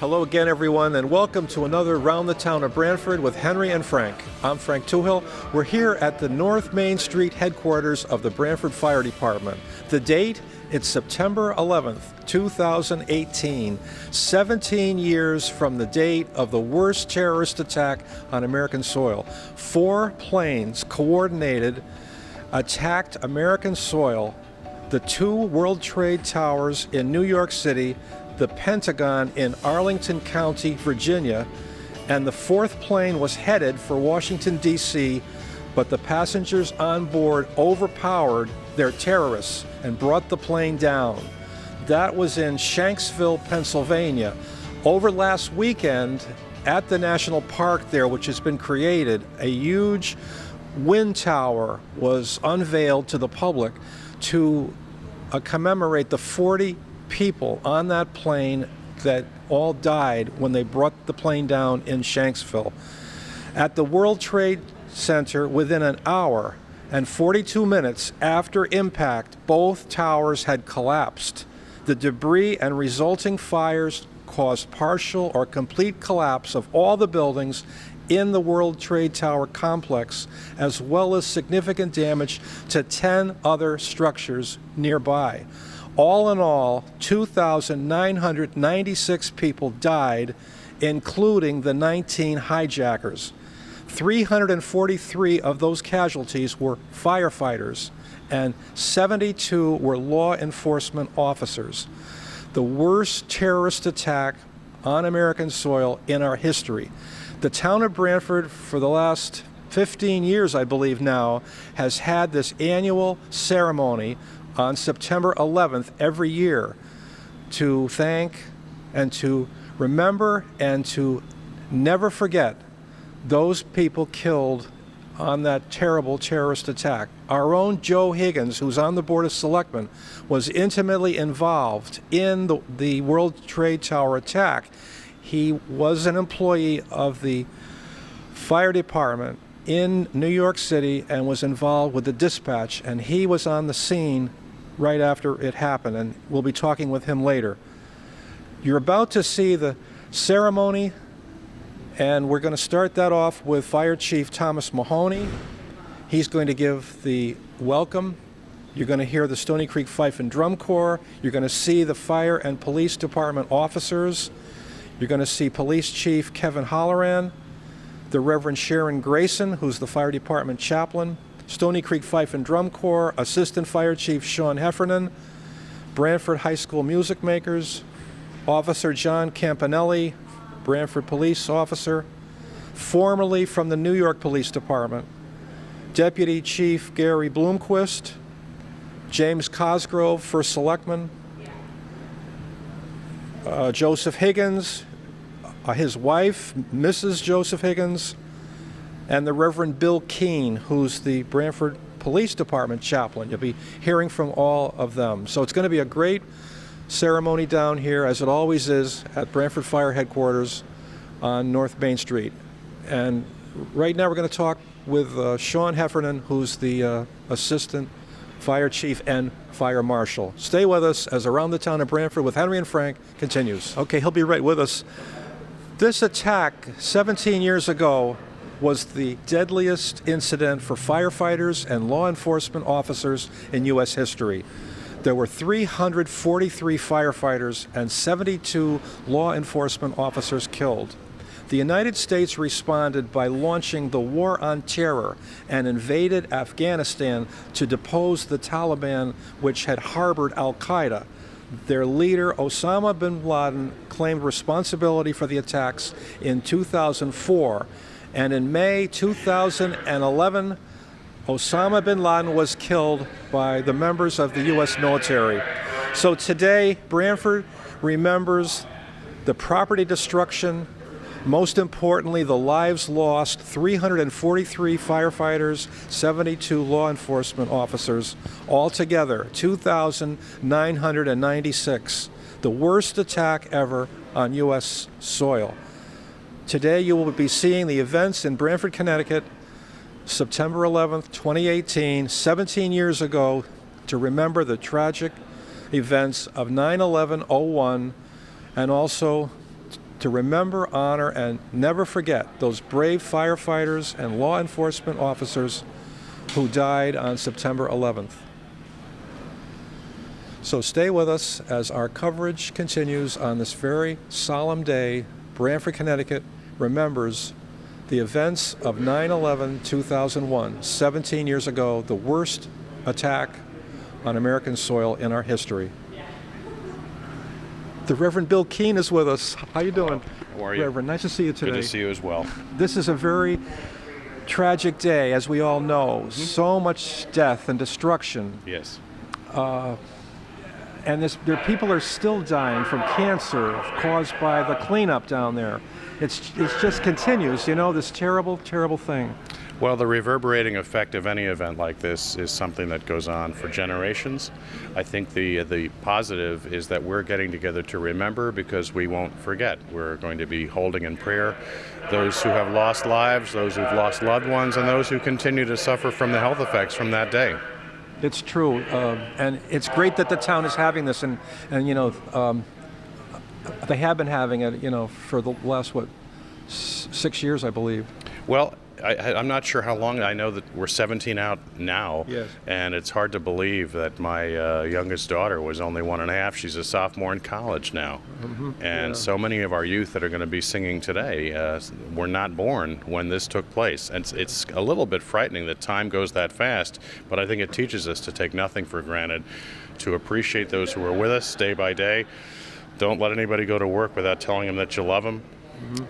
Hello again, everyone, and welcome to another Round the Town of Branford with Henry and Frank. I'm Frank Tuhill. We're here at the North Main Street headquarters of the Branford Fire Department. The date, it's September 11th, 2018, 17 years from the date of the worst terrorist attack on American soil. 4 planes coordinated attacked American soil, the 2 World Trade Towers in New York City, the Pentagon in Arlington County, Virginia, and the 4th plane was headed for Washington, D.C., but the passengers on board overpowered their terrorists and brought the plane down. That was in Shanksville, Pennsylvania. Over last weekend, at the national park there, which has been created, a huge wind tower was unveiled to the public to commemorate the 40 people on that plane that all died when they brought the plane down in Shanksville. At the World Trade Center, within an hour and 42 minutes after impact, both towers had collapsed. The debris and resulting fires caused partial or complete collapse of all the buildings in the World Trade Tower complex, as well as significant damage to 10 other structures nearby. All in all, 2,996 people died, including the 19 hijackers. 343 of those casualties were firefighters, and 72 were law enforcement officers. The worst terrorist attack on American soil in our history. The town of Branford, for the last 15 years, I believe now, has had this annual ceremony on September 11th every year to thank and to remember and to never forget those people killed on that terrible terrorist attack. Our own Joe Higgins, who's on the Board of Selectmen, was intimately involved in the World Trade Tower attack. He was an employee of the fire department in New York City and was involved with the dispatch, and he was on the scene right after it happened, and we'll be talking with him later. You're about to see the ceremony, and we're going to start that off with Fire Chief Thomas Mahoney. He's going to give the welcome. You're going to hear the Stony Creek Fife and Drum Corps. You're going to see the fire and police department officers. You're going to see Police Chief Kevin Holloran, the Reverend Sharon Grayson, who's the fire department chaplain, Stony Creek Fife and Drum Corps, Assistant Fire Chief Sean Heffernan, Branford High School music makers, Officer John Campanelli, Branford Police Officer, formerly from the New York Police Department, Deputy Chief Gary Bloomquist, James Cosgrove, First Selectman, Joseph Higgins, his wife, Mrs. Joseph Higgins, and the Reverend Bill Keene, who's the Branford Police Department chaplain. You'll be hearing from all of them. So it's going to be a great ceremony down here, as it always is, at Branford Fire Headquarters on North Main Street. And right now we're going to talk with Sean Heffernan, who's the Assistant Fire Chief and Fire Marshal. Stay with us as Around the Town of Branford with Henry and Frank continues. Okay, he'll be right with us. This attack 17 years ago was the deadliest incident for firefighters and law enforcement officers in U.S. history. There were 343 firefighters and 72 law enforcement officers killed. The United States responded by launching the War on Terror and invaded Afghanistan to depose the Taliban, which had harbored al-Qaeda. Their leader, Osama bin Laden, claimed responsibility for the attacks in 2004. And in May 2011, Osama bin Laden was killed by the members of the U.S. military. So today, Branford remembers the property destruction, most importantly, the lives lost, 343 firefighters, 72 law enforcement officers, altogether 2,996, the worst attack ever on U.S. soil. Today you will be seeing the events in Branford, Connecticut, September 11th, 2018, 17 years ago, to remember the tragic events of 9/11/01 and also to remember, honor, and never forget those brave firefighters and law enforcement officers who died on September 11th. So stay with us as our coverage continues on this very solemn day. Branford, Connecticut remembers the events of 9/11/2001, 17 years ago, the worst attack on American soil in our history. The Reverend Bill Keene is with us. How you doing? How are you? Reverend, nice to see you today. Good to see you as well. This is a very tragic day, as we all know. So much death and destruction. Yes. And people are still dying from cancer caused by the cleanup down there. It just continues, this terrible, terrible thing. Well, the reverberating effect of any event like this is something that goes on for generations. I think the positive is that we're getting together to remember because we won't forget. We're going to be holding in prayer those who have lost lives, those who've lost loved ones, and those who continue to suffer from the health effects from that day. It's true, and it's great that the town is having this, and they have been having it, for the last 6 years, I believe. Well, I'm not sure how long. I know that we're 17 out now, yes. And it's hard to believe that my youngest daughter was only 1.5. She's a sophomore in college now, and so many of our youth that are going to be singing today were not born when this took place. And it's a little bit frightening that time goes that fast, but I think it teaches us to take nothing for granted, to appreciate those who are with us day by day. Don't let anybody go to work without telling them that you love them.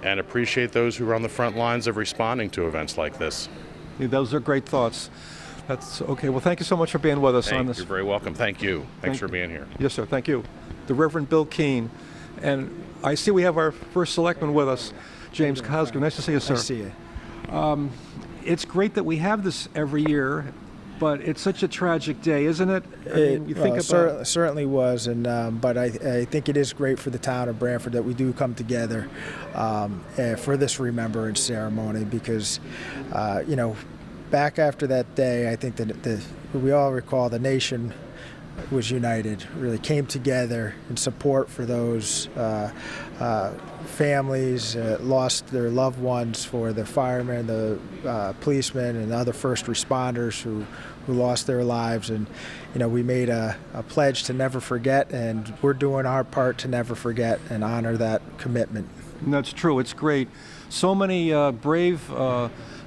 And appreciate those who are on the front lines of responding to events like this. Yeah, those are great thoughts. That's okay. Well, thank you so much for being with us on this. You're very welcome. Thank you. Thanks for being here. Yes, sir. Thank you. The Reverend Bill Keene. And I see we have our first selectman with us, James Cosgrove. Nice to see you, sir. Nice to see you. It's great that we have this every year, but it's such a tragic day, isn't it? Certainly was, but I think it is great for the town of Branford that we do come together for this remembrance ceremony because, back after that day, I think that we all recall the nation was united, really came together in support for those families lost their loved ones, for the firemen, the policemen, and other first responders who lost their lives. And we made a pledge to never forget, and we're doing our part to never forget and honor that commitment. And that's true. It's great. So many brave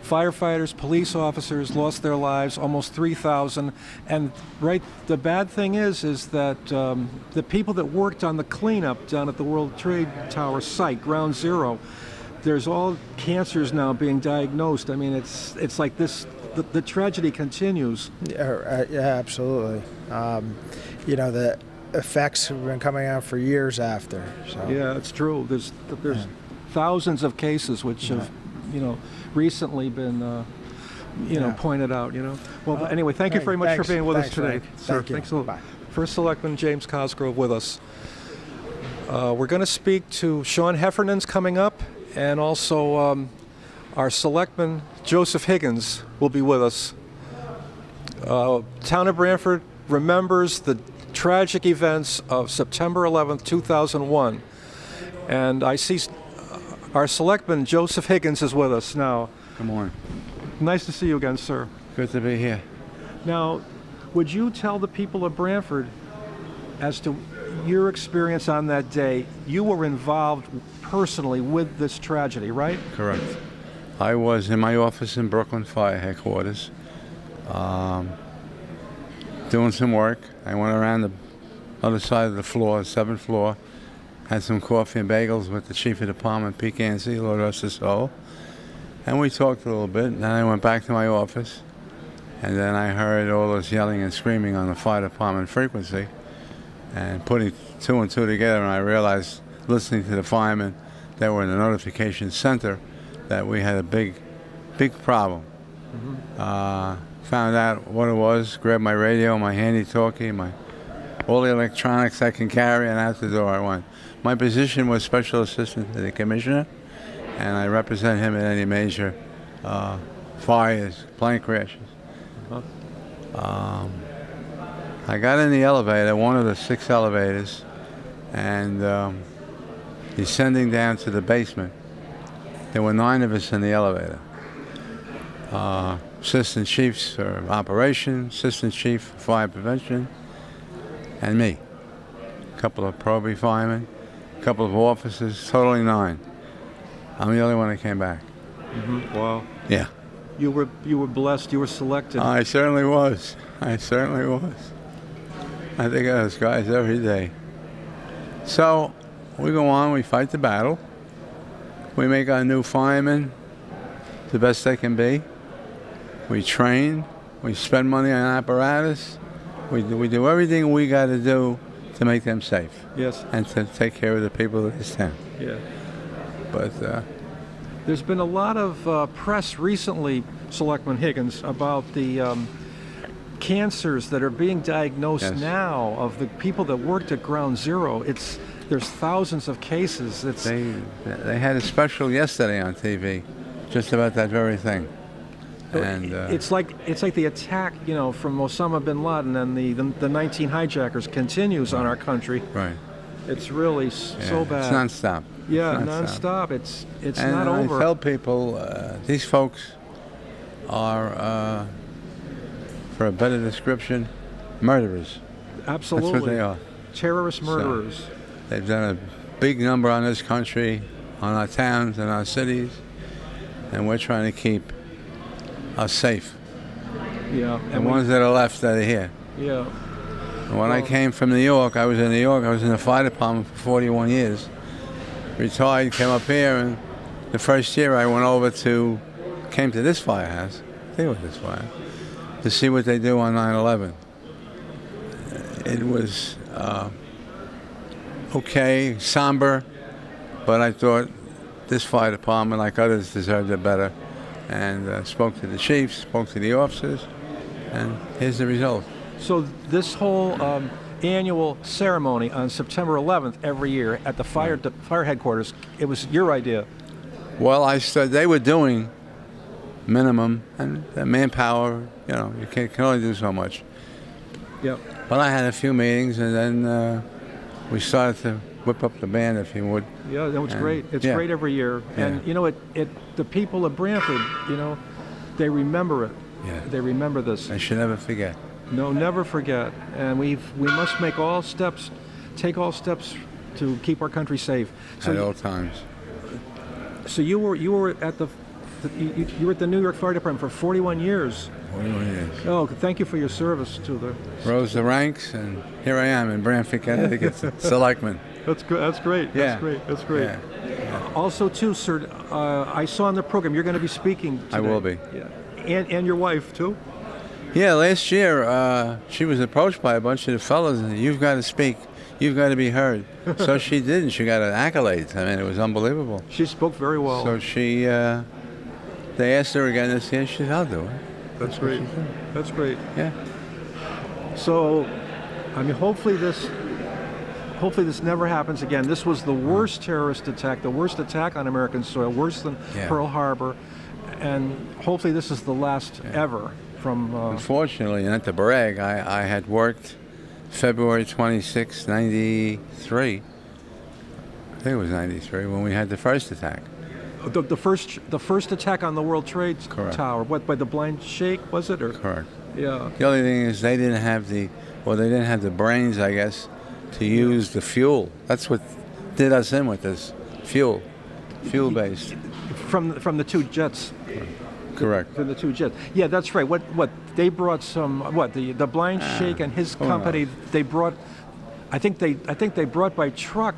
firefighters, police officers lost their lives, almost 3,000. And the bad thing is that the people that worked on the cleanup down at the World Trade Tower site, Ground Zero, there's all cancers now being diagnosed. I mean, it's like this. The tragedy continues. Yeah, absolutely. The effects have been coming out for years after. So. Yeah, it's true. There's thousands of cases which have, recently been, pointed out. Well, anyway, thank you very much for being with us today, sir. Thanks a lot. Bye. First Selectman James Cosgrove with us. We're going to speak to Sean Heffernan's coming up, and also our Selectman Joseph Higgins will be with us. Town of Branford remembers the tragic events of September 11th, 2001. And I see our Selectman Joseph Higgins is with us now. Good morning. Nice to see you again, sir. Good to be here. Now, would you tell the people of Branford as to your experience on that day? You were involved personally with this tragedy, right? Correct. I was in my office in Brooklyn Fire Headquarters doing some work. I went around the other side of the floor, 7th floor, had some coffee and bagels with the Chief of Department, Pete Gansey, Lord rest his soul. And we talked a little bit, and then I went back to my office, and then I heard all this yelling and screaming on the fire department frequency, and putting 2 and 2 together, and I realized, listening to the firemen that were in the notification center, that we had a big problem. Found out what it was, grabbed my radio, my handy-talkie, all the electronics I can carry, and out the door I went. My position was Special Assistant to the Commissioner, and I represent him in any major fires, plane crashes. I got in the elevator, one of the 6 elevators, and descending down to the basement. There were 9 of us in the elevator. Assistant chiefs for operations, assistant chief for fire prevention, and me. A couple of probie firemen, a couple of officers, totally 9. I'm the only one that came back. Wow. Yeah. You were blessed. You were selected. I certainly was. I certainly was. I think of those guys every day. So we go on, we fight the battle. We make our new firemen the best they can be. We train. We spend money on apparatus. We do everything we got to do to make them safe. Yes. And to take care of the people of this town. Yeah. But There's been a lot of press recently, Selectman Higgins, about the cancers that are being diagnosed Yes. now of the people that worked at Ground Zero. There's thousands of cases. they had a special yesterday on TV just about that very thing. And it's like the attack, from Osama bin Laden and the 19 hijackers continues on our country. right. It's really so bad. It's nonstop. Yeah, It's nonstop. It's And not I over. tell people, these folks are, for a better description, murderers. Absolutely. That's what they are. Terrorist murderers. They've done a big number on this country, on our towns and our cities, and we're trying to keep us safe. Yeah. The ones that are left that are here. Yeah. When I came from New York, I was in New York. I was in the fire department for 41 years. Retired, came up here, and the first year I came to this firehouse, I think it was this fire, to see what they do on 9/11. It was okay, somber, but I thought this fire department, like others, deserved it better. And spoke to the chiefs, spoke to the officers, and here's the result. So this whole annual ceremony on September 11th every year at the fire headquarters, it was your idea. Well, they were doing minimum, and the manpower, you can only do so much. Yep. But I had a few meetings, and then we started to whip up the band, if you would. Yeah, no, it's great. It's yeah. great every year. Yeah. And the people of Branford, they remember it. Yeah. They remember this. I should never forget. No, never forget. And we must take all steps to keep our country safe. At all times. So you were at you were at the New York Fire Department for 41 years. 41 years. Oh, thank you for your service to the. Rose the ranks, and here I am in Branford, Connecticut, selectman. That's good. That's great. Yeah. That's great. That's great. Yeah. Also, too, sir, I saw on the program you're going to be speaking today. I will be. Yeah. And your wife too. Yeah, last year she was approached by a bunch of the fellows, and you've got to speak, you've got to be heard. So she did, and she got an accolade. I mean, it was unbelievable. She spoke very well. So they asked her again this year. She said, "I'll do it." That's great. That's great. Yeah. So, I mean, hopefully this never happens again. This was the worst terrorist attack, the worst attack on American soil, worse than Pearl Harbor, and hopefully this is the last ever. From Unfortunately, not to brag, I had worked February 26, 93. I think it was 93 when we had the first attack. the first attack on the World Trade Correct. Tower. What, by the blind sheikh, was it? Or Correct. Yeah. The only thing is they didn't have the brains, I guess, to use the fuel. That's what did us in with this fuel based. From the two jets. Correct. From the two jets. Yeah, that's right. What they brought the blind sheikh and his company. They brought, I think they brought by truck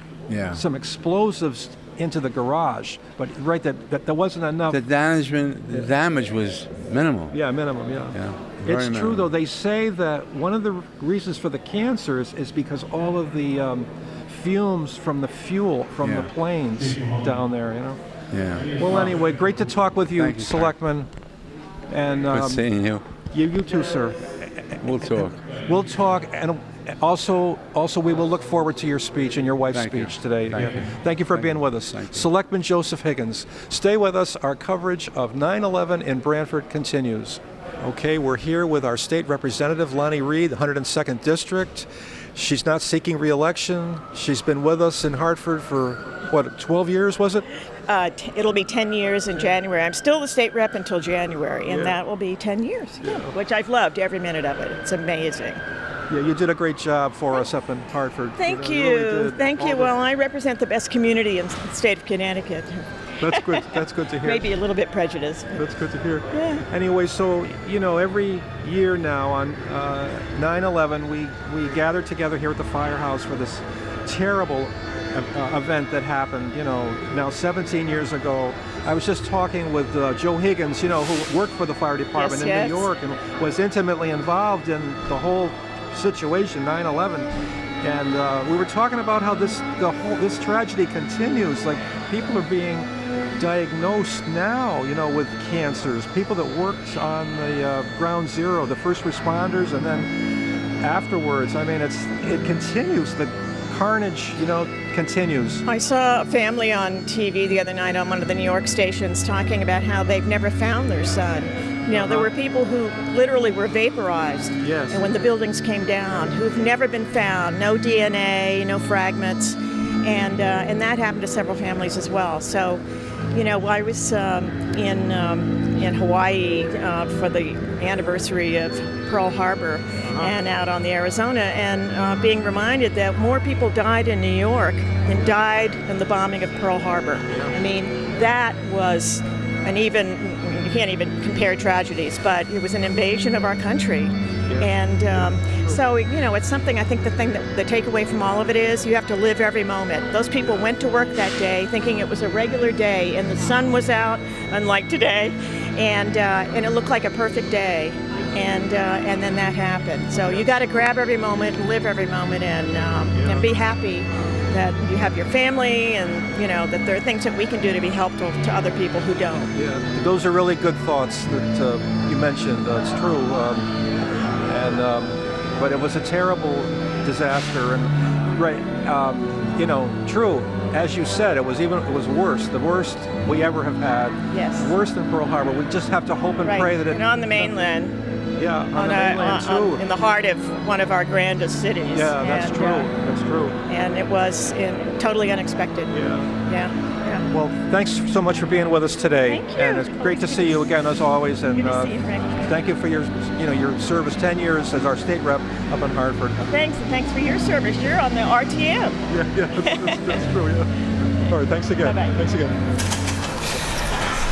some explosives into the garage, but that wasn't enough. The damage was minimal. Yeah, minimum. Yeah. Very It's true minimal. though. They say that one of the reasons for the cancers is because all of the fumes from the fuel from the planes down there. Yeah. Well, anyway, great to talk with you, Thank you, sir. Selectman. And Good seeing you. you too, sir. We'll talk. We'll talk, and also we will look forward to your speech and your wife's Thank you. speech today. Thank you. Thank you for being with us. Thank you. Selectman Joseph Higgins. Stay with us. Our coverage of 9/11 in Branford continues. Okay, we're here with our state representative, Lonnie Reed, the 102nd District. She's not seeking re-election. She's been with us in Hartford for, what, 12 years, was it? It'll be 10 years in January. I'm still the state rep until January, and that will be 10 years, which I've loved every minute of it. It's amazing. Yeah, you did a great job for us up in Hartford. Thank you. you. Really did. Thank you. Well, I represent the best community in the state of Connecticut. That's good. That's good to hear. Maybe a little bit prejudiced. That's good to hear. Yeah. Anyway, so, every year now on 9/11, we gather together here at the firehouse for this terrible event that happened, now 17 years ago. I was just talking with Joe Higgins, who worked for the fire department in New York and was intimately involved in the whole situation, 9/11. And we were talking about how this tragedy continues. Like, people are being diagnosed now, with cancers. People that worked on the ground zero, the first responders, and then afterwards. I mean, it continues. The carnage, continues. I saw a family on TV the other night on one of the New York stations talking about how they've never found their son. There were people who literally were vaporized. Yes. And when the buildings came down, who've never been found, no DNA, no fragments, and that happened to several families as well. So, I was in Hawaii for the anniversary of Pearl Harbor and out on the Arizona, and being reminded that more people died in New York than died in the bombing of Pearl Harbor. I mean, that was you can't even compare tragedies, but it was an invasion of our country. And so, it's something, I think the thing that the takeaway from all of it is you have to live every moment. Those people went to work that day thinking it was a regular day, and the sun was out, unlike today, and it looked like a perfect day. And then that happened. So you got to grab every moment, live every moment, and be happy that you have your family, and that there are things that we can do to be helpful to other people who don't. Yeah, those are really good thoughts that you mentioned. It's true. But it was a terrible disaster, and true. As you said, it was worse. The worst we ever have had. Yes. Worse than Pearl Harbor. We just have to hope and pray that it. And on the mainland. Yeah, on the mainland too. In the heart of one of our grandest cities. Yeah, that's true. That's true. And it was totally unexpected. Yeah. Well, thanks so much for being with us today. Thank you. And it's great to see you again, as always. And Good to see you, Rick. thank you for your service, 10 years as our state rep up in Hartford. Thanks, and thanks for your service. You're on the RTM. Yeah, that's true. Yeah. All right, thanks again. Bye-bye. Thanks again.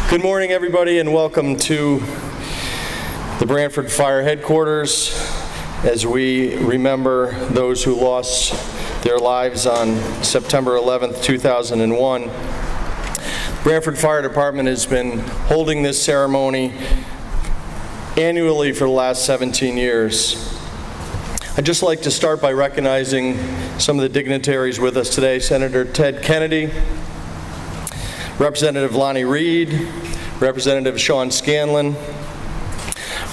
Good morning, everybody, and welcome to the Branford Fire Headquarters as we remember those who lost their lives on September 11th, 2001. Branford Fire Department has been holding this ceremony annually for the last 17 years. I'd just like to start by recognizing some of the dignitaries with us today. Senator Ted Kennedy, Representative Lonnie Reed, Representative Sean Scanlon,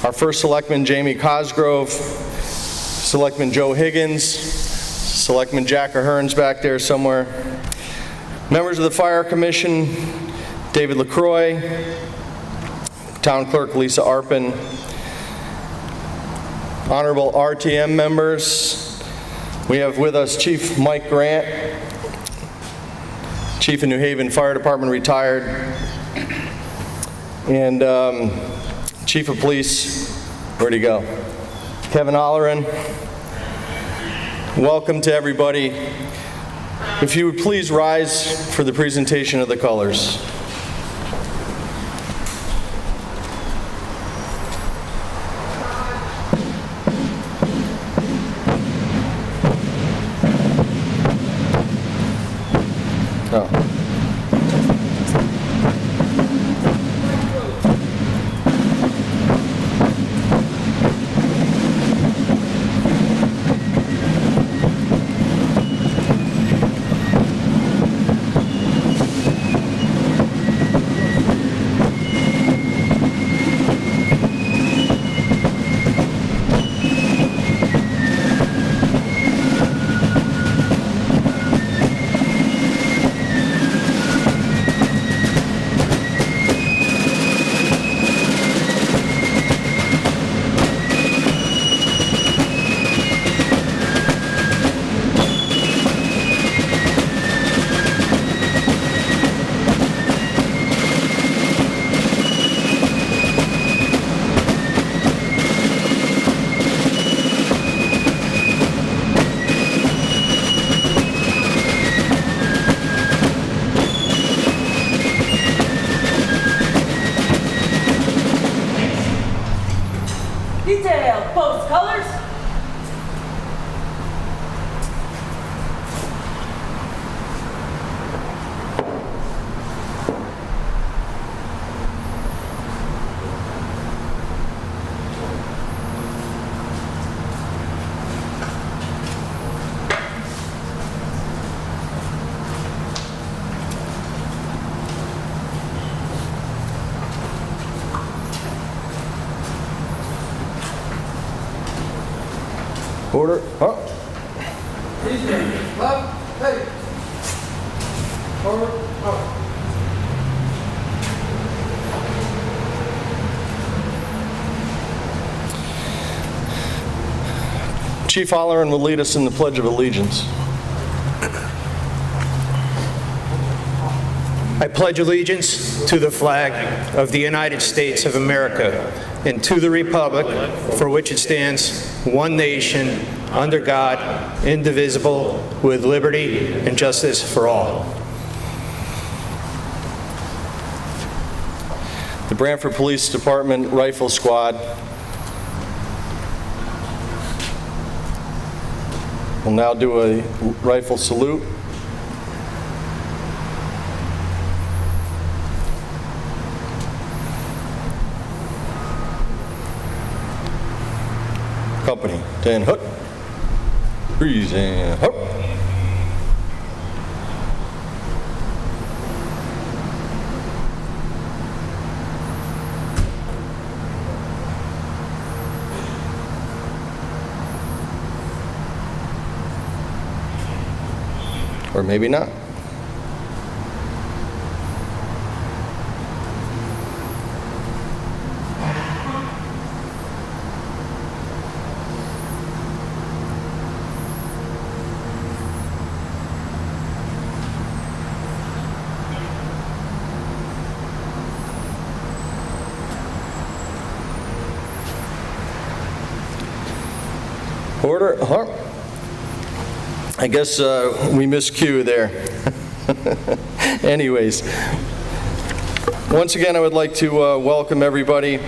our first Selectman Jamie Cosgrove, Selectman Joe Higgins, Selectman Jack Ahern's back there somewhere, members of the Fire Commission, David LaCroix, Town Clerk Lisa Arpin, honorable RTM members. We have with us Chief Mike Grant, Chief of New Haven Fire Department, retired, and Chief of Police, where'd he go? Kevin Ollerin. Welcome to everybody. If you would please rise for the presentation of the colors. Order. Up. Chief Holleran will lead us in the Pledge of Allegiance. I pledge allegiance to the flag of the United States of America and to the republic for which it stands, one nation, under God, indivisible, with liberty and justice for all. The Branford Police Department Rifle Squad will now do a rifle salute. Company, 10, hut. Breeze and hut. Or maybe not. Order. I guess we missed cue there. Anyways, once again, I would like to welcome everybody.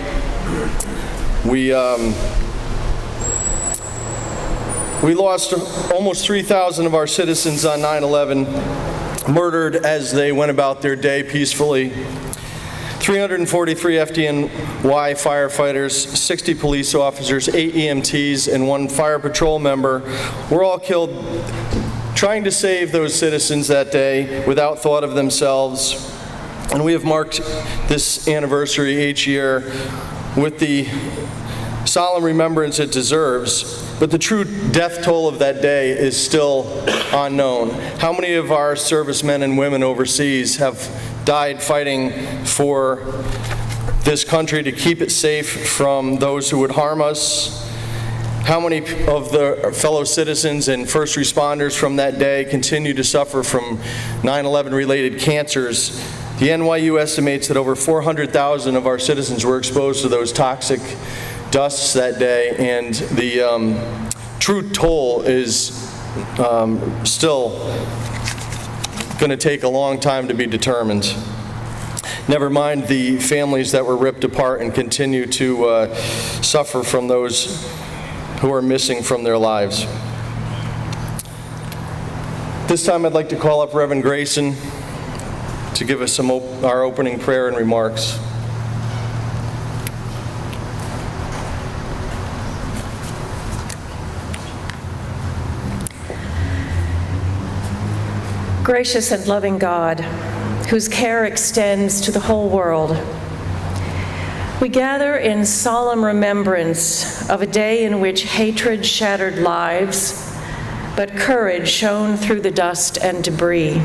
We lost almost 3,000 of our citizens on 9/11, murdered as they went about their day peacefully. 343 FDNY firefighters, 60 police officers, 8 EMTs, and 1 fire patrol member were all killed trying to save those citizens that day without thought of themselves. And we have marked this anniversary each year with the solemn remembrance it deserves, but the true death toll of that day is still unknown. How many of our servicemen and women overseas have died fighting for this country to keep it safe from those who would harm us? How many of the fellow citizens and first responders from that day continue to suffer from 9/11 related cancers? The NYU estimates that over 400,000 of our citizens were exposed to those toxic dusts that day, and the true toll is still going to take a long time to be determined. Never mind the families that were ripped apart and continue to suffer from those who are missing from their lives. This time I'd like to call up Reverend Grayson to give us our opening prayer and remarks. Gracious and loving God, whose care extends to the whole world, we gather in solemn remembrance of a day in which hatred shattered lives, but courage shone through the dust and debris.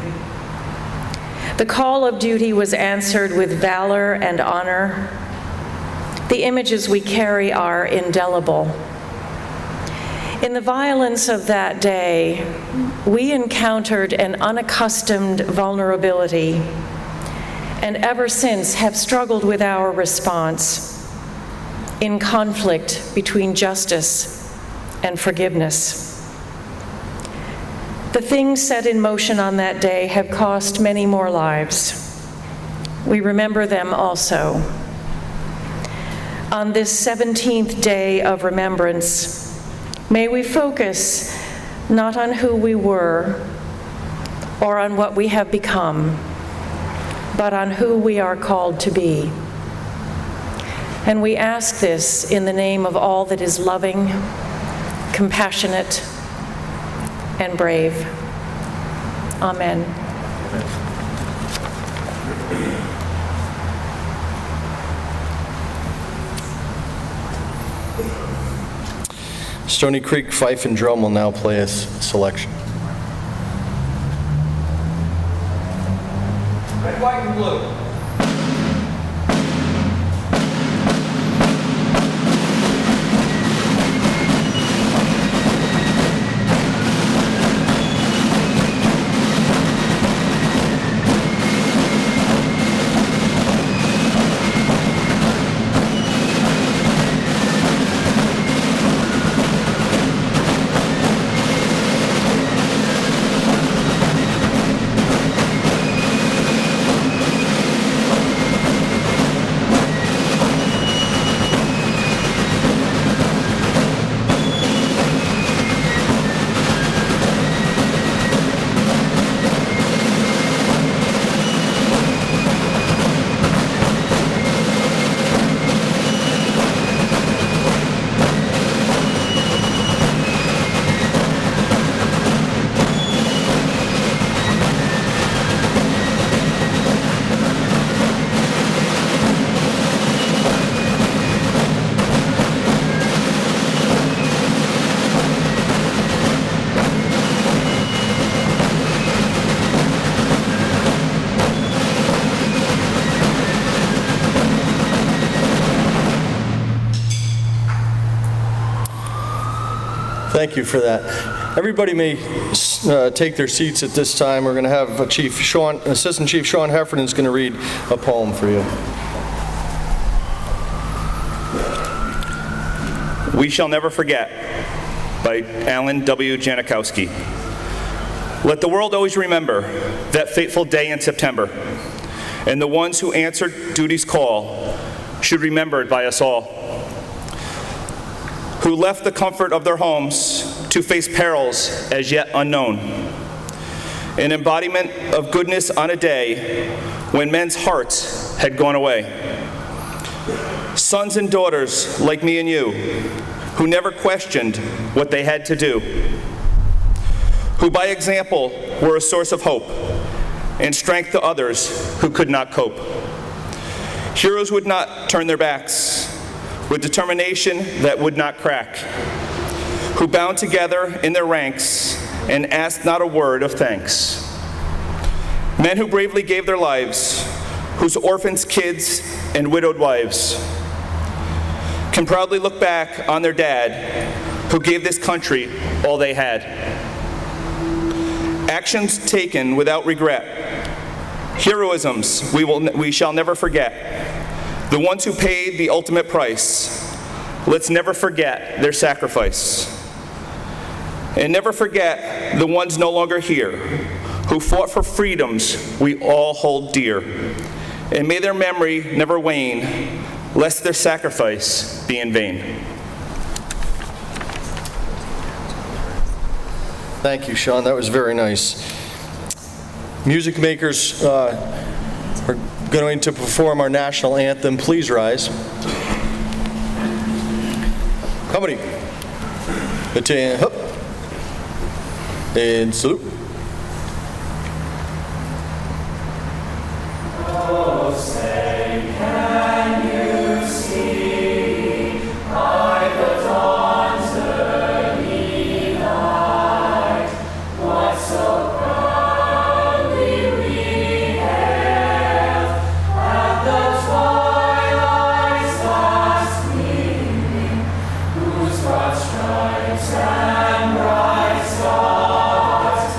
The call of duty was answered with valor and honor. The images we carry are indelible. In the violence of that day, we encountered an unaccustomed vulnerability, and ever since have struggled with our response in conflict between justice and forgiveness. The things set in motion on that day have cost many more lives. We remember them also. On this 17th day of remembrance, may we focus not on who we were or on what we have become, but on who we are called to be. And we ask this in the name of all that is loving, compassionate, and brave. Amen. Stony Creek Fife and Drum will now play a selection. Red, white, and blue. Thank you for that. Everybody may take their seats at this time. We're going to have Assistant Chief Sean Heffernan is going to read a poem for you. We Shall Never Forget by Alan W. Janikowski. Let the world always remember that fateful day in September, and the ones who answered duty's call should be remembered by us all, who left the comfort of their homes to face perils as yet unknown. An embodiment of goodness on a day when men's hearts had gone away. Sons and daughters like me and you, who never questioned what they had to do, who by example were a source of hope and strength to others who could not cope. Heroes would not turn their backs, with determination that would not crack, who bound together in their ranks and asked not a word of thanks. Men who bravely gave their lives, whose orphans, kids, and widowed wives can proudly look back on their dad, who gave this country all they had. Actions taken without regret, heroisms we shall never forget. The ones who paid the ultimate price, let's never forget their sacrifice. And never forget the ones no longer here, who fought for freedoms we all hold dear. And may their memory never wane, lest their sacrifice be in vain. Thank you, Sean. That was very nice. Music makers are going to perform our national anthem. Please rise. Company. Battalion, hup. And salute. Oh, say, can you see by the dawn's early light what so proudly we hailed at the twilight's last gleaming, whose broad stripes and bright stars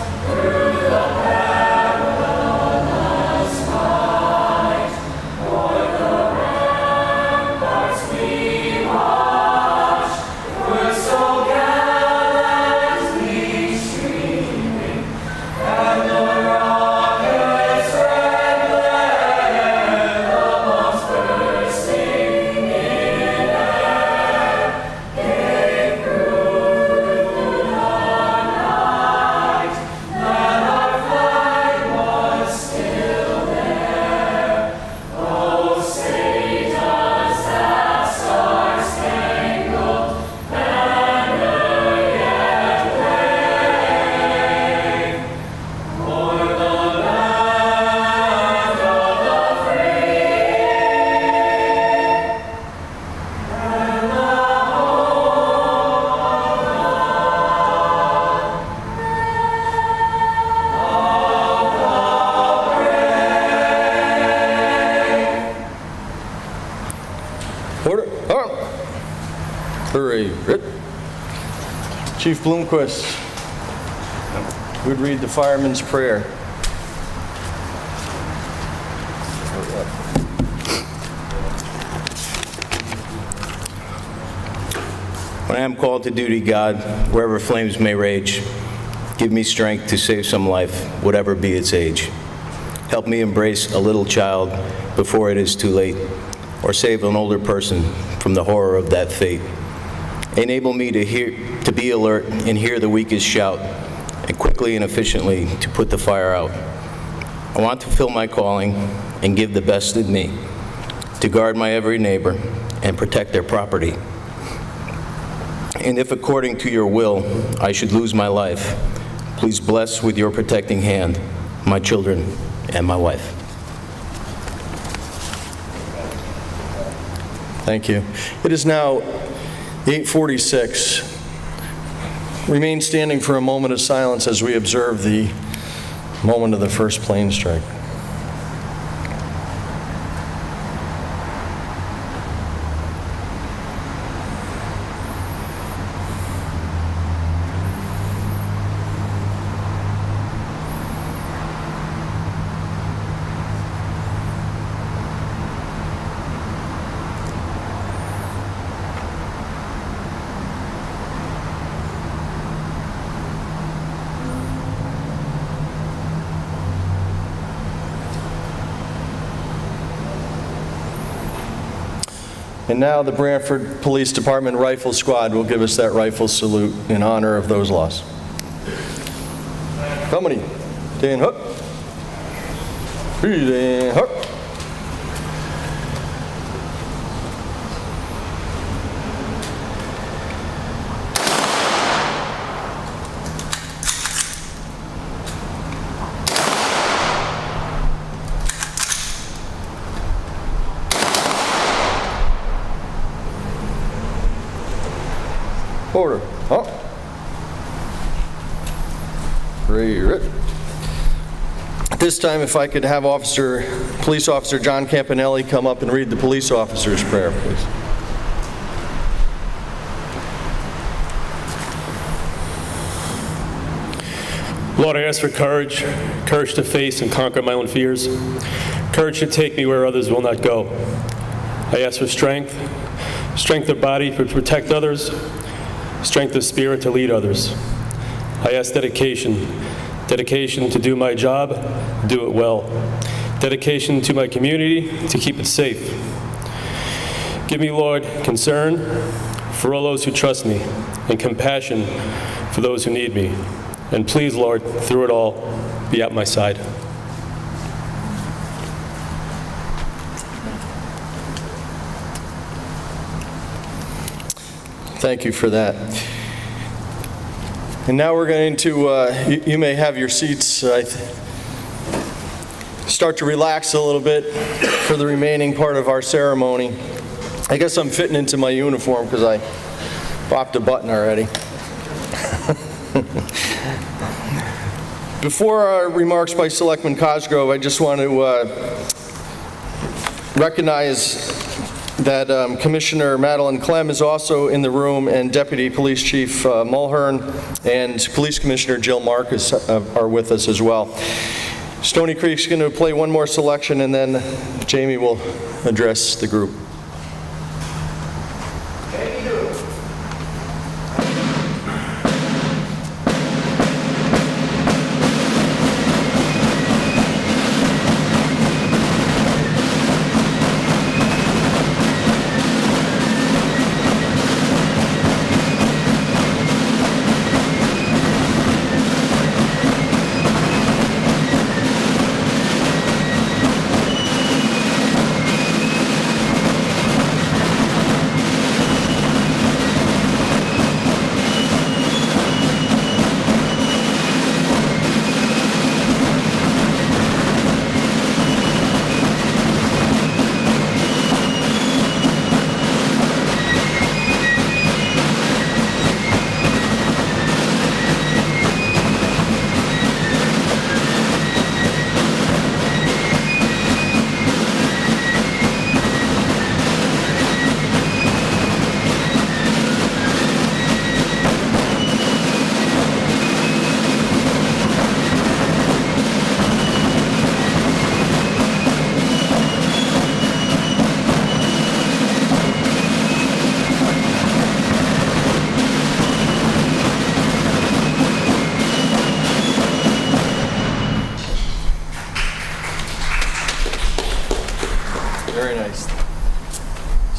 Chief Bloomquist would read the fireman's prayer. When I am called to duty, God, wherever flames may rage, give me strength to save some life, whatever be its age. Help me embrace a little child before it is too late, or save an older person from the horror of that fate. Enable me to be alert and hear the weakest shout, and quickly and efficiently to put the fire out. I want to fulfill my calling and give the best in me, to guard my every neighbor and protect their property. And if according to your will I should lose my life, please bless with your protecting hand my children and my wife. Thank you. It is now 8:46. Remain standing for a moment of silence as we observe the moment of the first plane strike. And now the Branford Police Department Rifle Squad will give us that rifle salute in honor of those lost. Company, Dan Hook. Dan Hook. Order. Up. Rear it. At this time, if I could have Police Officer John Campanelli come up and read the police officer's prayer, please. Lord, I ask for courage to face and conquer my own fears, courage to take me where others will not go. I ask for strength of body to protect others, strength of spirit to lead others. I ask dedication to do my job, do it well. Dedication to my community, to keep it safe. Give me, Lord, concern for all those who trust me, and compassion for those who need me. And please, Lord, through it all, be at my side. Thank you for that. And now we're going to, you may have your seats, start to relax a little bit for the remaining part of our ceremony. I guess I'm fitting into my uniform because I popped a button already. Before our remarks by Selectman Cosgrove, I just want to recognize that Commissioner Madeline Clem is also in the room, and Deputy Police Chief Mulhern and Police Commissioner Jill Marcus are with us as well. Stony Creek's going to play one more selection, and then Jamie will address the group.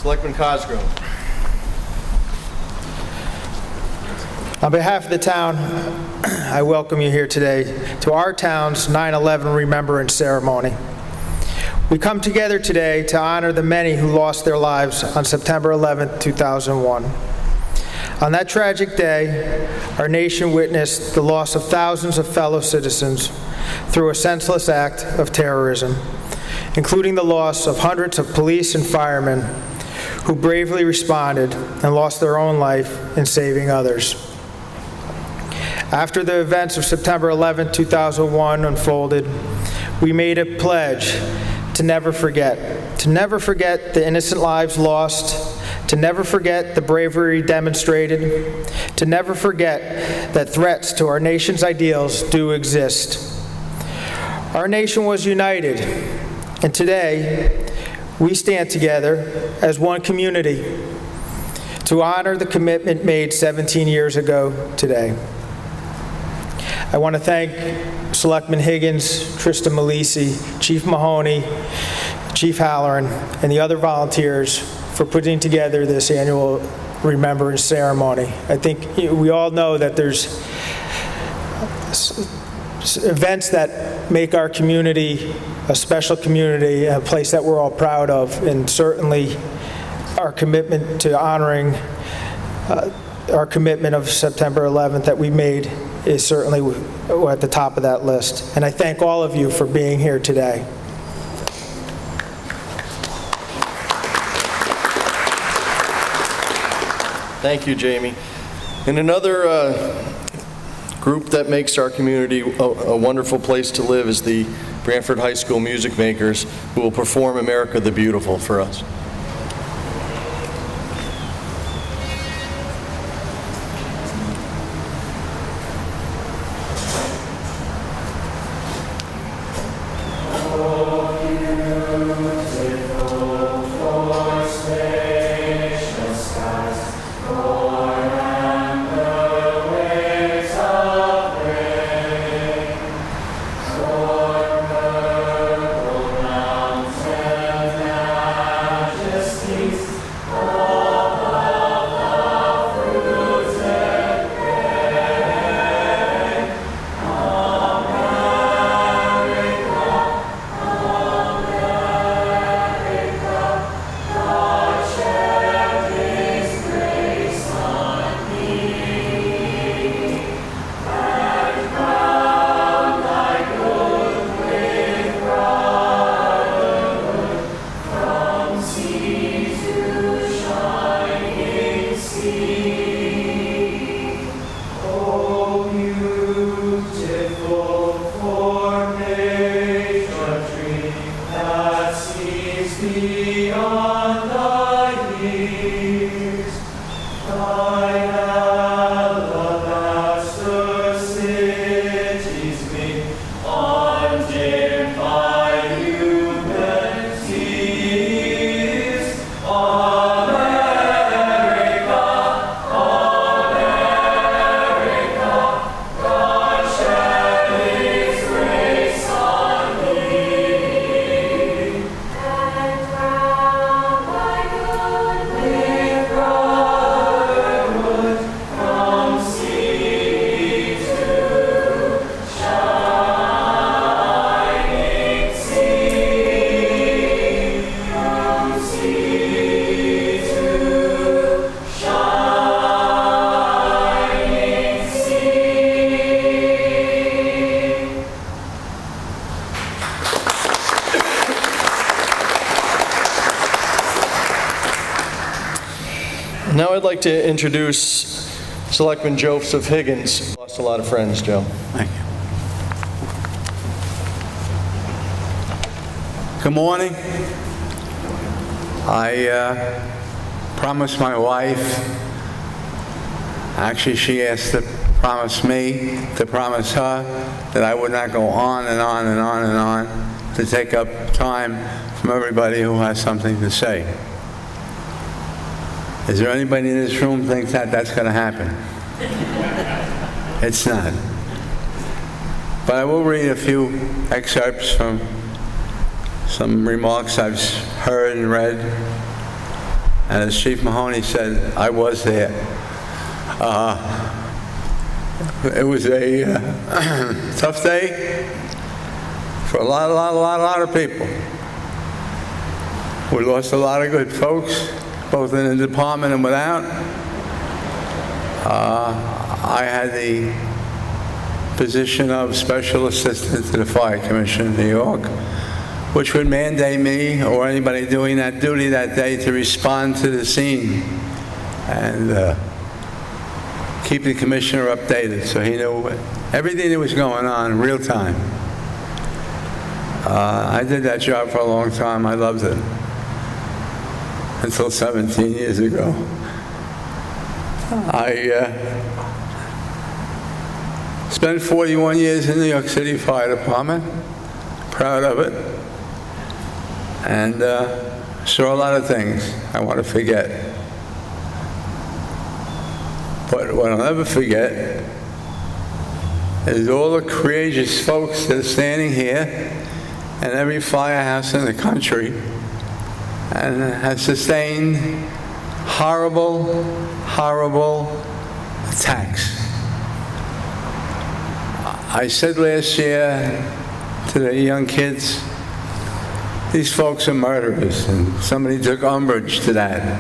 Selectman Cosgrove. On behalf of the town, I welcome you here today to our town's 9/11 Remembrance Ceremony. We come together today to honor the many who lost their lives on September 11, 2001. On that tragic day, our nation witnessed the loss of thousands of fellow citizens through a senseless act of terrorism, including the loss of hundreds of police and firemen who bravely responded and lost their own life in saving others. After the events of September 11, 2001 unfolded, we made a pledge to never forget the innocent lives lost, to never forget the bravery demonstrated, to never forget that threats to our nation's ideals do exist. Our nation was united, and today we stand together as one community to honor the commitment made 17 years ago today. I want to thank Selectman Higgins, Trista Malisi, Chief Mahoney, Chief Halloran, and the other volunteers for putting together this annual remembrance ceremony. I think we all know that there's events that make our community a special community, a place that we're all proud of, and certainly our commitment to honoring our commitment of September 11th that we made is certainly at the top of that list. And I thank all of you for being here today. Thank you, Jamie. And another group that makes our community a wonderful place to live is the Branford High School Music Makers, who will perform America the Beautiful for us. Now I'd like to introduce Selectman Joseph Higgins. Lost a lot of friends, Joe. Thank you. Good morning. I promised my wife, actually she asked to promise me, to promise her, that I would not go on and on and on and on to take up time from everybody who has something to say. Is there anybody in this room who thinks that that's going to happen? It's not. But I will read a few excerpts from some remarks I've heard and read. And as Chief Mahoney said, I was there. It was a tough day for a lot of people. We lost a lot of good folks, both in the department and without. I had the position of Special Assistant to the Fire Commission in New York, which would mandate me or anybody doing that duty that day to respond to the scene and keep the commissioner updated so he knew everything that was going on in real time. I did that job for a long time. I loved it. Until 17 years ago. I spent 41 years in the New York City Fire Department. Proud of it. And saw a lot of things I want to forget. But what I'll never forget is all the courageous folks that are standing here in every firehouse in the country and have sustained horrible, horrible attacks. I said last year to the young kids, these folks are murderers, and somebody took umbrage to that.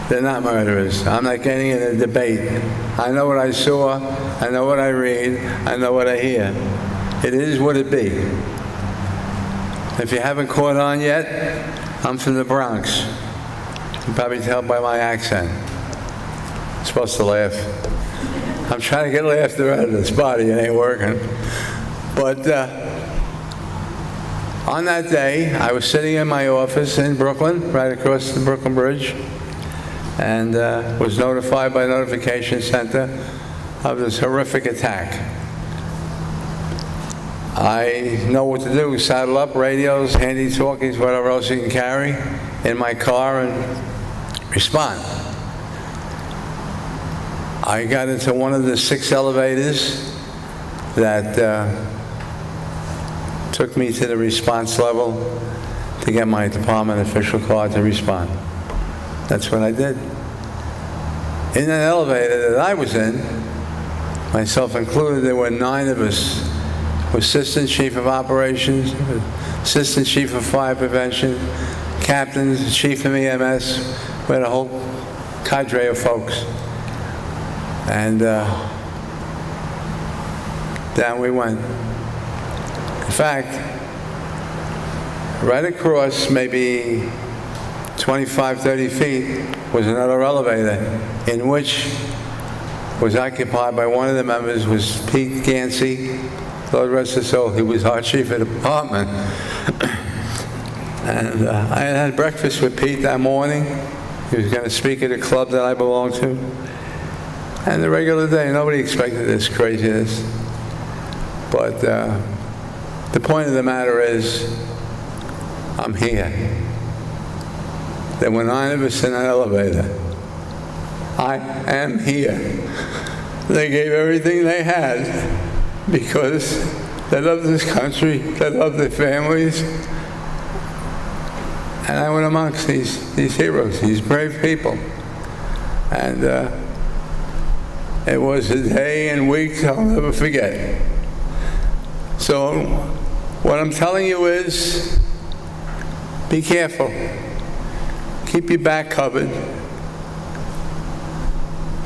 They're not murderers. I'm not getting in a debate. I know what I saw, I know what I read, I know what I hear. It is what it be. If you haven't caught on yet, I'm from the Bronx. You can probably tell by my accent. I'm supposed to laugh. I'm trying to get laughter out of this body, it ain't working. But on that day, I was sitting in my office in Brooklyn, right across the Brooklyn Bridge, and was notified by Notification Center of this horrific attack. I know what to do, saddle up, radios, handy-talkies, whatever else you can carry in my car and respond. I got into one of the 6 elevators that took me to the response level to get my department official card to respond. That's what I did. In that elevator that I was in, myself included, there were 9 of us. Assistant Chief of Operations, Assistant Chief of Fire Prevention, Captains, Chief of EMS. We had a whole cadre of folks. And down we went. In fact, right across maybe 25, 30 feet was another elevator in which was occupied by one of the members was Pete Gansey. Lord rest his soul, he was our chief of department. And I had breakfast with Pete that morning. He was going to speak at a club that I belong to. And the regular day, nobody expected this craziness. But the point of the matter is, I'm here. There were 9 of us in an elevator. I am here. They gave everything they had because they love this country, they love their families. And I went amongst these heroes, these brave people. And it was a day and week I'll never forget. So what I'm telling you is, be careful. Keep your back covered.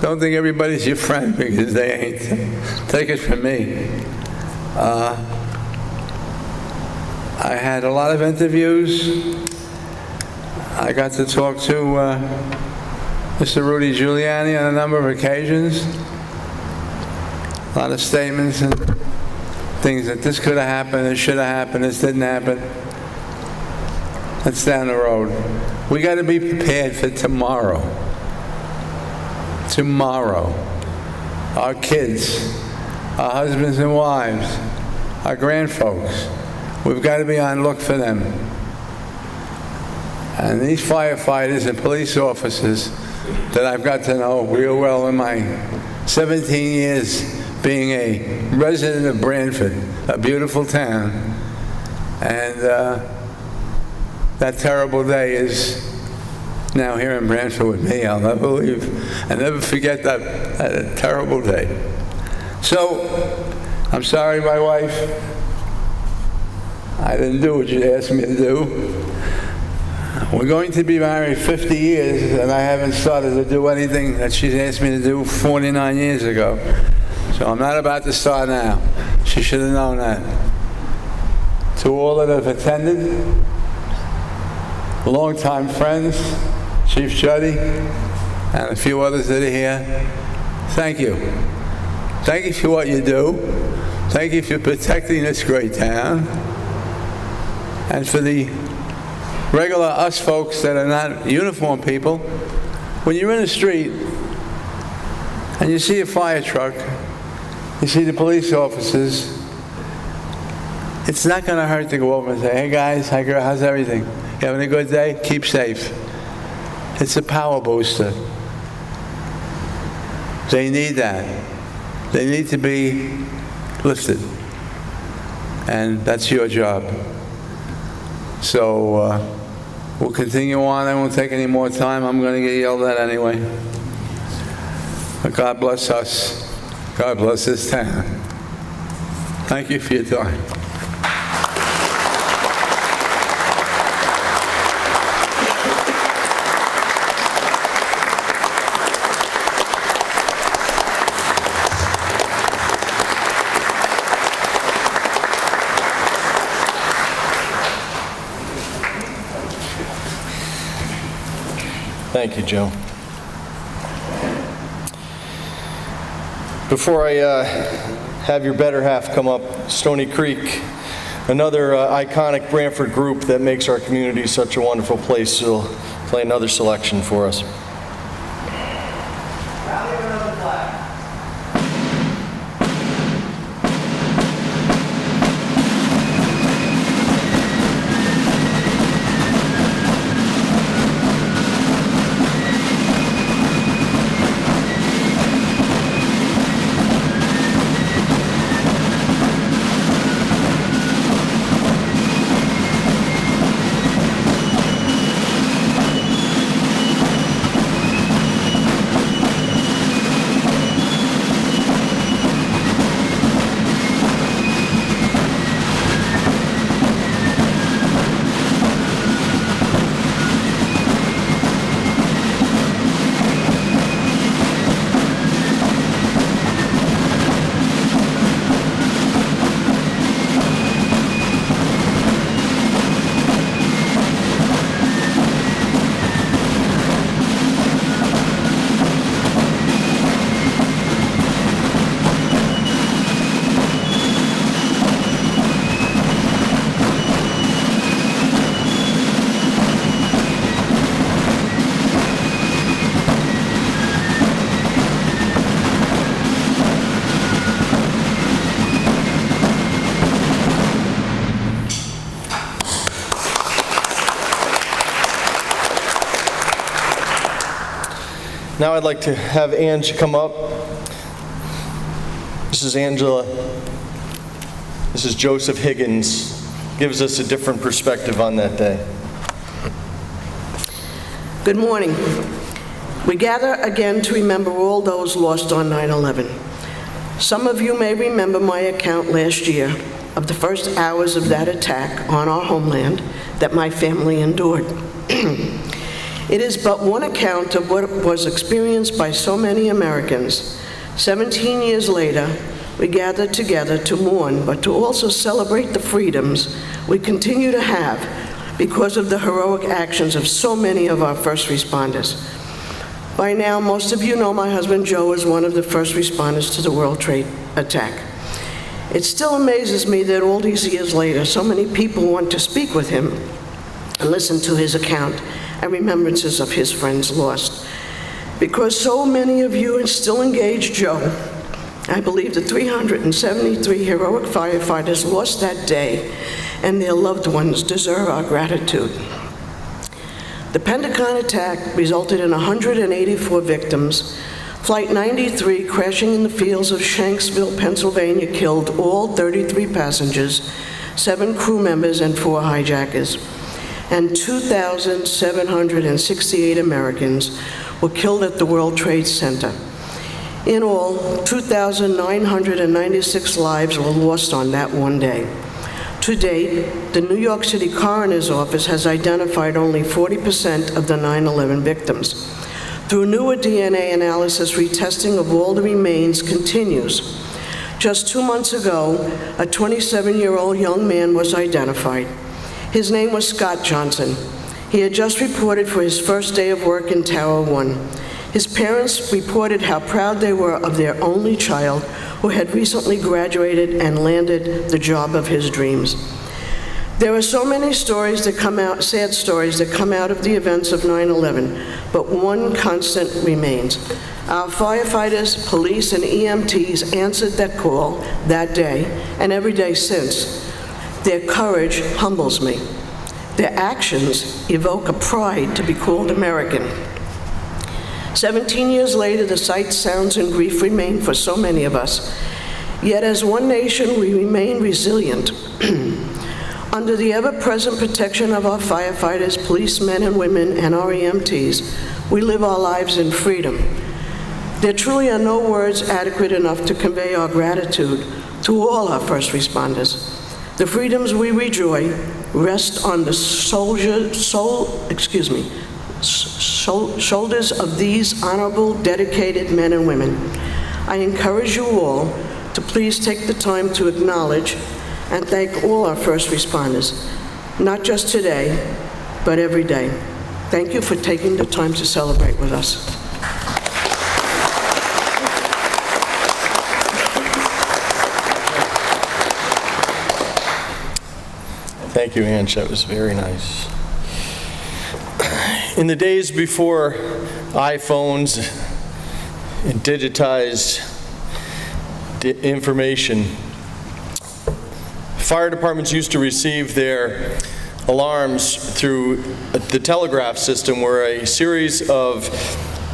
Don't think everybody's your friend because they ain't. Take it from me. I had a lot of interviews. I got to talk to Mr. Rudy Giuliani on a number of occasions. A lot of statements and things that this could have happened, this should have happened, this didn't happen. That's down the road. We got to be prepared for tomorrow. Tomorrow. Our kids, our husbands and wives, our grandfolks. We've got to be on look for them. And these firefighters and police officers that I've got to know real well in my 17 years being a resident of Branford, a beautiful town, and that terrible day is now here in Branford with me. I'll never leave. I'll never forget that terrible day. So, I'm sorry, my wife. I didn't do what you asked me to do. We're going to be married 50 years, and I haven't started to do anything that she's asked me to do 49 years ago. So I'm not about to start now. She should have known that. To all that have attended, longtime friends, Chief Juddy, and a few others that are here, thank you. Thank you for what you do. Thank you for protecting this great town. And for the regular us folks that are not uniform people, when you're in the street and you see a fire truck, you see the police officers, it's not going to hurt to go over and say, hey guys, hi girl, how's everything? You having a good day? Keep safe. It's a power booster. They need that. They need to be lifted. And that's your job. So we'll continue on. I won't take any more time. I'm going to get yelled at anyway. But God bless us. God bless this town. Thank you for your time. Thank you, Joe. Before I have your better half come up, Stony Creek, another iconic Branford group that makes our community such a wonderful place, will play another selection for us. Now I'd like to have Ange come up. This is Angela. This is Joseph Higgins. Gives us a different perspective on that day. Good morning. We gather again to remember all those lost on 9/11. Some of you may remember my account last year of the first hours of that attack on our homeland that my family endured. It is but one account of what was experienced by so many Americans. 17 years later, we gather together to mourn, but to also celebrate the freedoms we continue to have because of the heroic actions of so many of our first responders. By now, most of you know my husband Joe is one of the first responders to the World Trade attack. It still amazes me that all these years later, so many people want to speak with him and listen to his account and remembrances of his friends lost. Because so many of you still engage Joe, I believe the 373 heroic firefighters lost that day and their loved ones deserve our gratitude. The Pentagon attack resulted in 184 victims. Flight 93 crashing in the fields of Shanksville, Pennsylvania killed all 33 passengers, 7 crew members, and 4 hijackers. and 2,768 Americans were killed at the World Trade Center. In all, 2,996 lives were lost on that one day. To date, the New York City Coroner's Office has identified only 40% of the 9/11 victims. Through newer DNA analysis, retesting of all the remains continues. Just 2 months ago, a 27-year-old young man was identified. His name was Scott Johnson. He had just reported for his first day of work in Tower 1. His parents reported how proud they were of their only child, who had recently graduated and landed the job of his dreams. There are so many stories that come out, sad stories that come out of the events of 9/11, but one constant remains. Our firefighters, police, and EMTs answered that call that day and every day since. Their courage humbles me. Their actions evoke a pride to be called American. 17 years later, the sights, sounds, and grief remain for so many of us. Yet as one nation, we remain resilient. Under the ever-present protection of our firefighters, policemen and women, and our EMTs, we live our lives in freedom. There truly are no words adequate enough to convey our gratitude to all our first responders. The freedoms we enjoy rest on the shoulders of these honorable, dedicated men and women. I encourage you all to please take the time to acknowledge and thank all our first responders, not just today, but every day. Thank you for taking the time to celebrate with us. Thank you, Ange. That was very nice. In the days before iPhones and digitized information, fire departments used to receive their alarms through the telegraph system, where a series of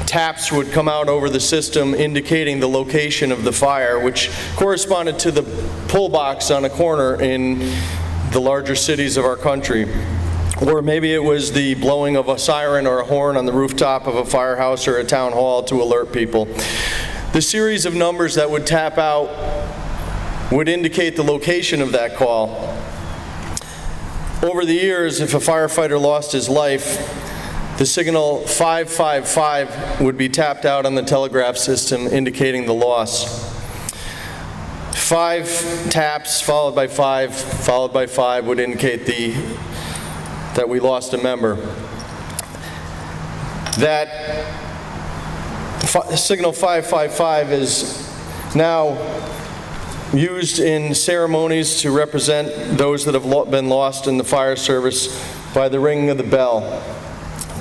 taps would come out over the system indicating the location of the fire, which corresponded to the pull box on a corner in the larger cities of our country. Or maybe it was the blowing of a siren or a horn on the rooftop of a firehouse or a town hall to alert people. The series of numbers that would tap out would indicate the location of that call. Over the years, if a firefighter lost his life, the signal 555 would be tapped out on the telegraph system indicating the loss. 5 taps followed by 5 would indicate that we lost a member. That signal 555 is now used in ceremonies to represent those that have been lost in the fire service by the ringing of the bell.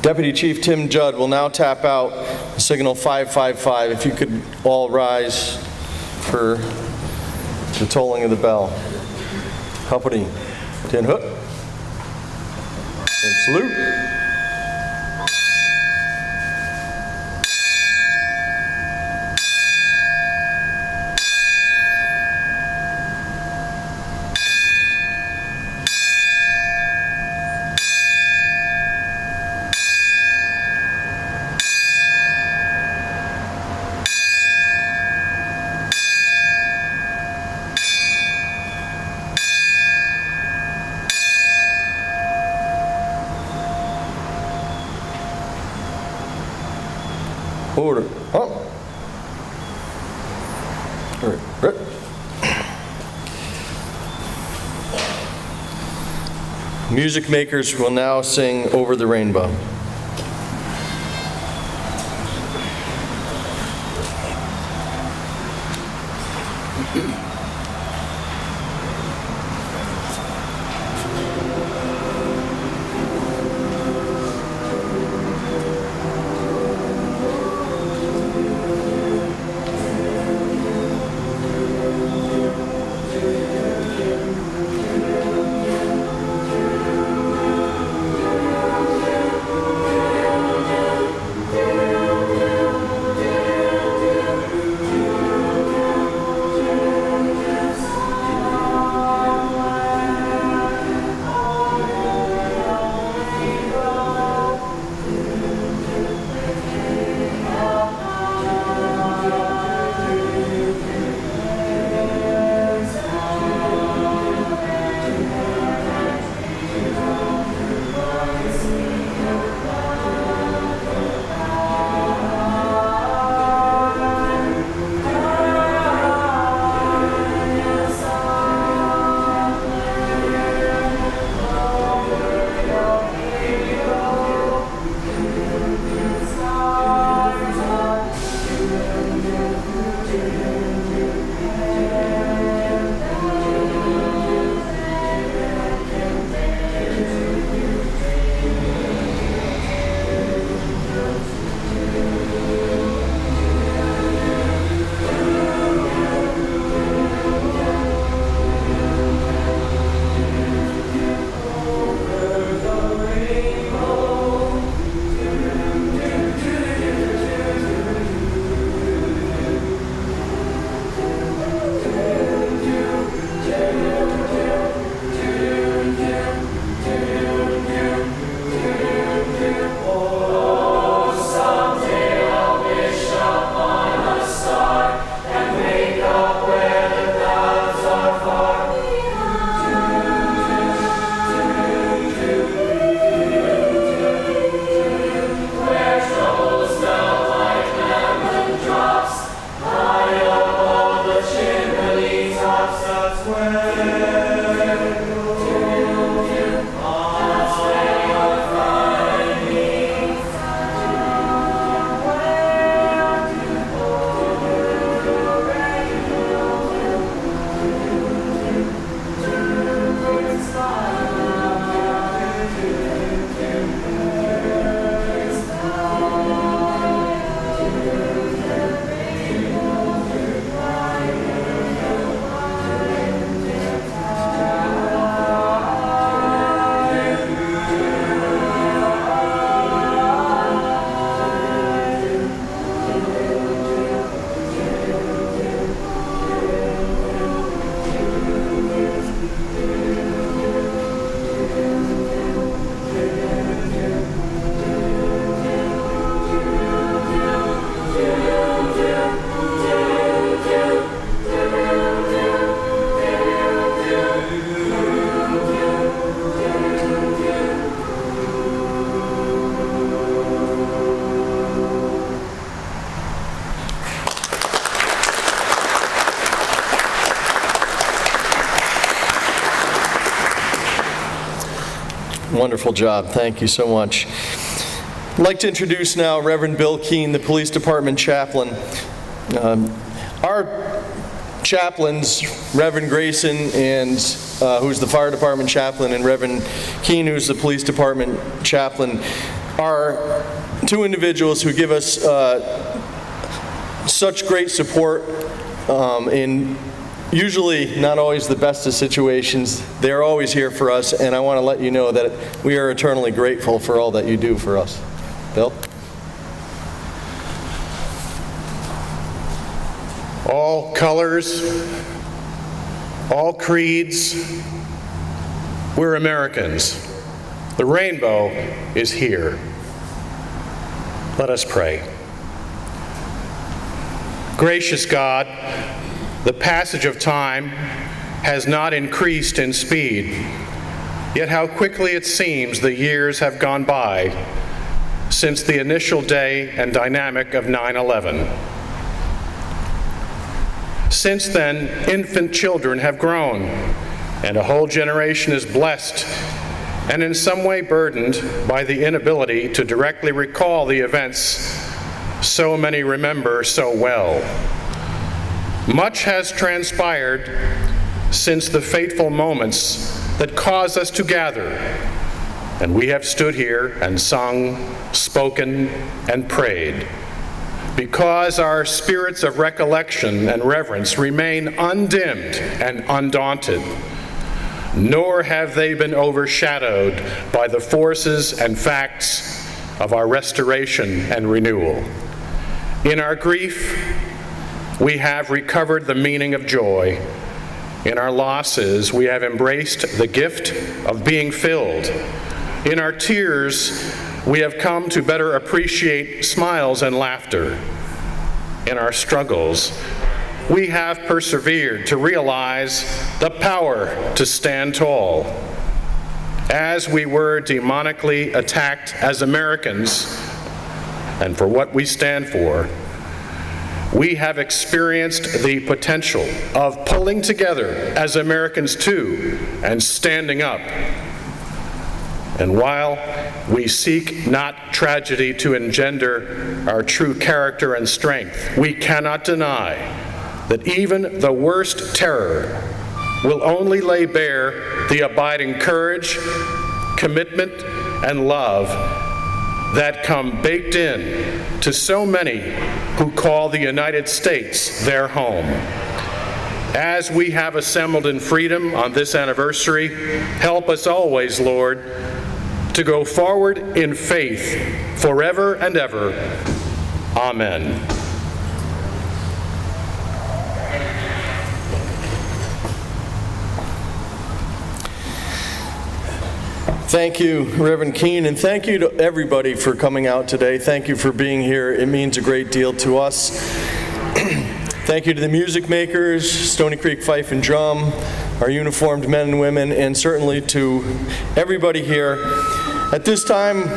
Deputy Chief Tim Judd will now tap out signal 555. If you could all rise for the tolling of the bell. Company, 10 hook. And salute. Order. Up. All right. Music makers will now sing Over the Rainbow. Wonderful job. Thank you so much. I'd like to introduce now Reverend Bill Keene, the Police Department Chaplain. Our chaplains, Reverend Grayson, and who's the Fire Department Chaplain, and Reverend Keene, who's the Police Department Chaplain, are two individuals who give us such great support in usually not always the best of situations. They're always here for us, and I want to let you know that we are eternally grateful for all that you do for us. Bill? All colors, all creeds, we're Americans. The rainbow is here. Let us pray. Gracious God, the passage of time has not increased in speed, yet how quickly it seems the years have gone by since the initial day and dynamic of 9/11. Since then, infant children have grown, and a whole generation is blessed and in some way burdened by the inability to directly recall the events so many remember so well. Much has transpired since the fateful moments that caused us to gather, and we have stood here and sung, spoken, and prayed, because our spirits of recollection and reverence remain undimmed and undaunted, nor have they been overshadowed by the forces and facts of our restoration and renewal. In our grief, we have recovered the meaning of joy. In our losses, we have embraced the gift of being filled. In our tears, we have come to better appreciate smiles and laughter. In our struggles, we have persevered to realize the power to stand tall. As we were demonically attacked as Americans, and for what we stand for, we have experienced the potential of pulling together as Americans too and standing up. And while we seek not tragedy to engender our true character and strength, we cannot deny that even the worst terror will only lay bare the abiding courage, commitment, and love that come baked in to so many who call the United States their home. As we have assembled in freedom on this anniversary, help us always, Lord, to go forward in faith forever and ever. Amen. Thank you, Reverend Keene, and thank you to everybody for coming out today. Thank you for being here. It means a great deal to us. Thank you to the music makers, Stony Creek Fife and Drum, our uniformed men and women, and certainly to everybody here. At this time,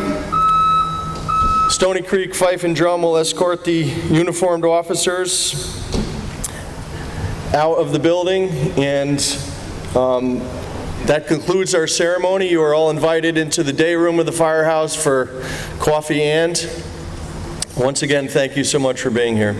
Stony Creek Fife and Drum will escort the uniformed officers out of the building, and That concludes our ceremony. You are all invited into the day room of the firehouse for coffee and, once again, thank you so much for being here.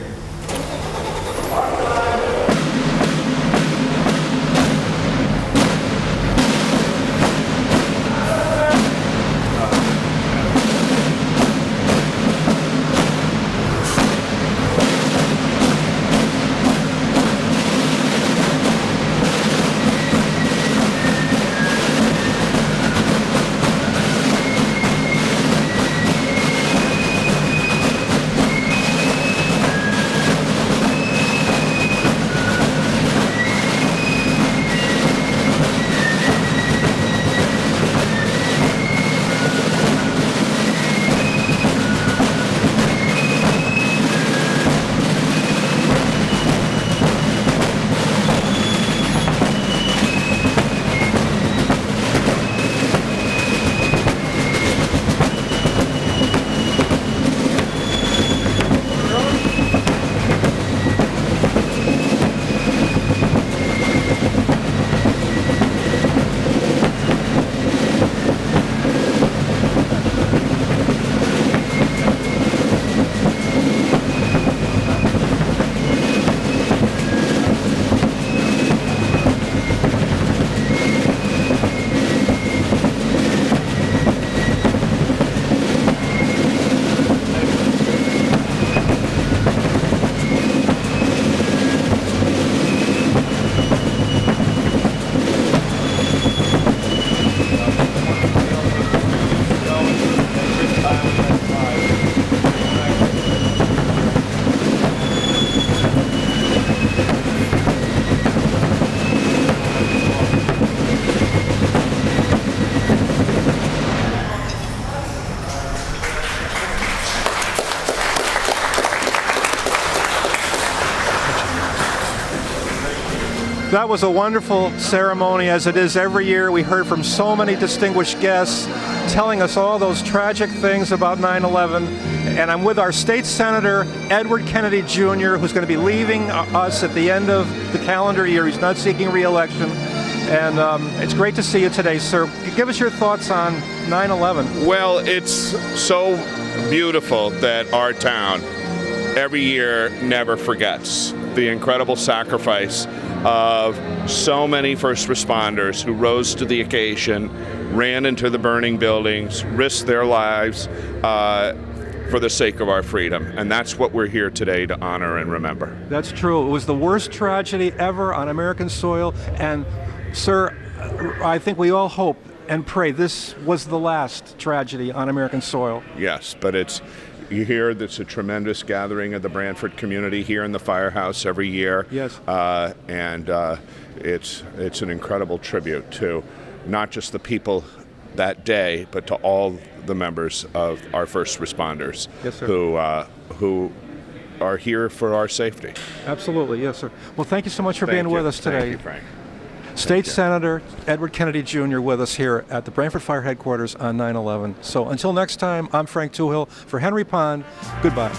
That was a wonderful ceremony, as it is every year. We heard from so many distinguished guests telling us all those tragic things about 9/11. And I'm with our state senator, Edward Kennedy Jr., who's going to be leaving us at the end of the calendar year. He's not seeking re-election. And it's great to see you today, sir. Give us your thoughts on 9/11. Well, it's so beautiful that our town every year never forgets the incredible sacrifice of so many first responders who rose to the occasion, ran into the burning buildings, risked their lives for the sake of our freedom. And that's what we're here today to honor and remember. That's true. It was the worst tragedy ever on American soil. And, sir, I think we all hope and pray this was the last tragedy on American soil. Yes, but you hear that's a tremendous gathering of the Branford community here in the firehouse every year. Yes. And it's an incredible tribute to not just the people that day, but to all the members of our first responders. Yes, sir. who are here for our safety. Absolutely, yes, sir. Well, thank you so much for Thank being you. with us today. Thank you, Frank. State Senator Edward Kennedy Jr. with us here at the Branford Fire Headquarters on 9/11. So until next time, I'm Frank Tuhill for Henry Pond. Goodbye.